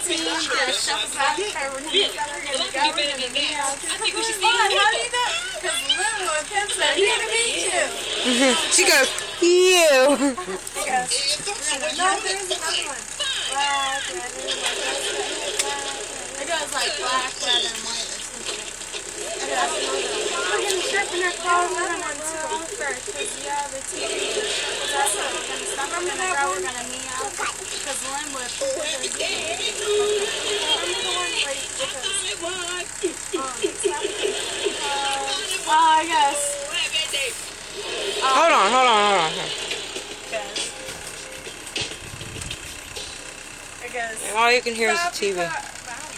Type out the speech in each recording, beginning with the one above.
team to stuff about her when he's going to go and be out. How do you know? Because Lynn was Tessa here to meet you. She goes, you. She goes, no, there's another one. Black, red, it goes like black, red, and white or something. It goes, we're going to trip in our car with them until first. Because, yeah, the TV. That's what we're going to stop. We're going to grow. We're going to meow. Because Lynn would put her I guess. Hold on. It goes. And all you can hear is the TV.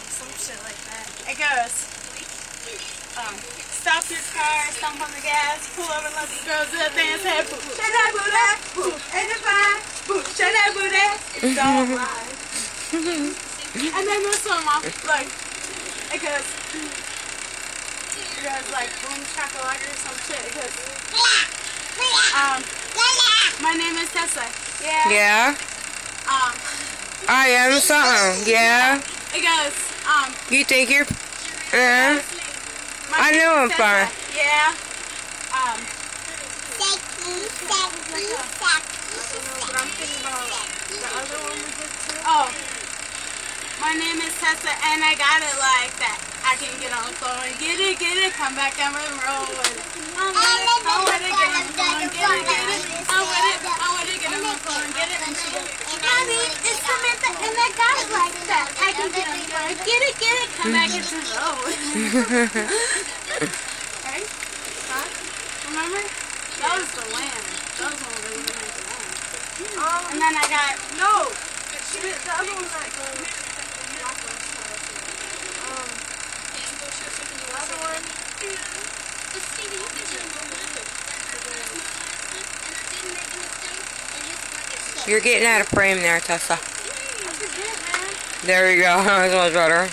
Some shit like that. It goes. Stop your car, stomp on the gas, pull over, let the girls do that dance, say, boo, shut that booty, boo, and it's fine, boo, shut that booty. It's all live. And then this one, Mom, like, it goes like boom shakalaka or some shit. It goes, my name is Tessa. Yeah. Yeah. I am something. Yeah. It goes, You think you're... I know I'm fine. Yeah. Oh. My name is Tessa and I got it like that. I can get on the floor and get it, come back and roll with it. I'm with it, get on the floor and get it. I'm with it, get on the floor and get it. And she goes, Mommy, it's Samantha and I got it like that. I can get on the floor and get it, come back and roll with it. Right? Huh? Remember? That was the land. That was one of the land. And then I got, no. The other one's not good. You're getting out of frame there, Tessa. There you go. That's much better.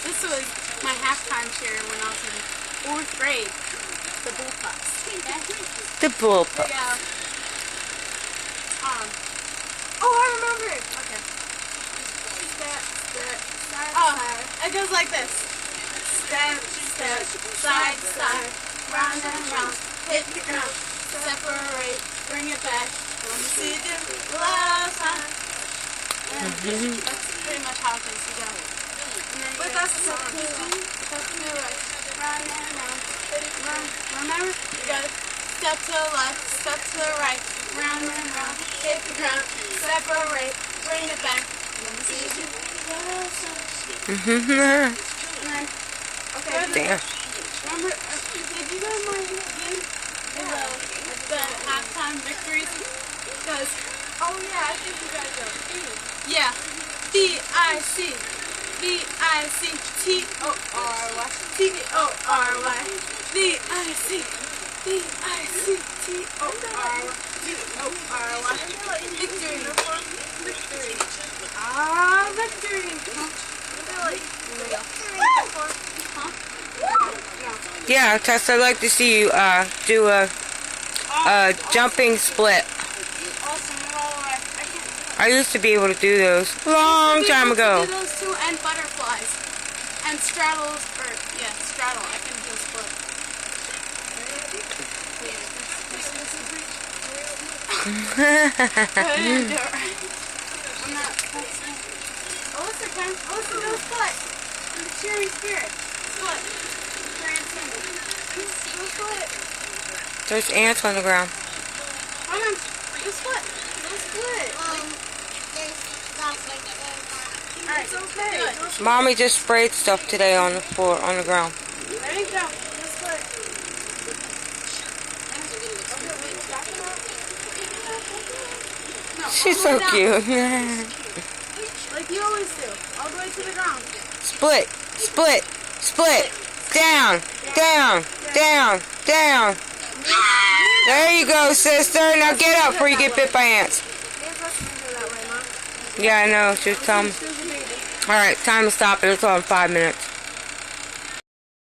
This was my halftime cheer when I was in 4th grade. The Bullpups. The Bullpups. Yeah. Oh, I remember it. Okay. It goes like this. Step, step, side, side, round and round, hit the ground, separate, bring it back. Let me see you do last time. And that's pretty much how things go. But that's the song. Round and round, hit it round. Remember? You gotta step to the left, step to the right, round and round, hit the ground, separate, bring it back. Let me see you do last time. Okay. Damn. Remember, did you guys mind the halftime victories? Because, oh yeah, I think you guys know. Yeah. V-I-C. V-I-C-T-O-R-Y. T-O-R-Y. V-I-C. V-I-C-T-O-R-Y. T-O-R-Y. Victory. Victory. Victory. Yeah, Tessa, I'd like to see you do a jumping split. I used to be able to do those long time ago. I can do those too, and butterflies, and straddles, or yeah, straddle. I can do a split. I'm not. Alyssa can. Alyssa, do a split. In the cheering spirit. Split. There's ants on the ground. Come on. Do a split. Do a split. Alright, it's okay. Mommy just sprayed stuff today on the floor, on the ground. There you go. Do a split. No, She's so cute. Like you always do. All the way to the ground. Split, split, split. Down, down, down, down. There you go, sister. Now get up before you get bit by ants. Yeah, I know. She was telling me. Alright, time to stop it. It's on 5 minutes.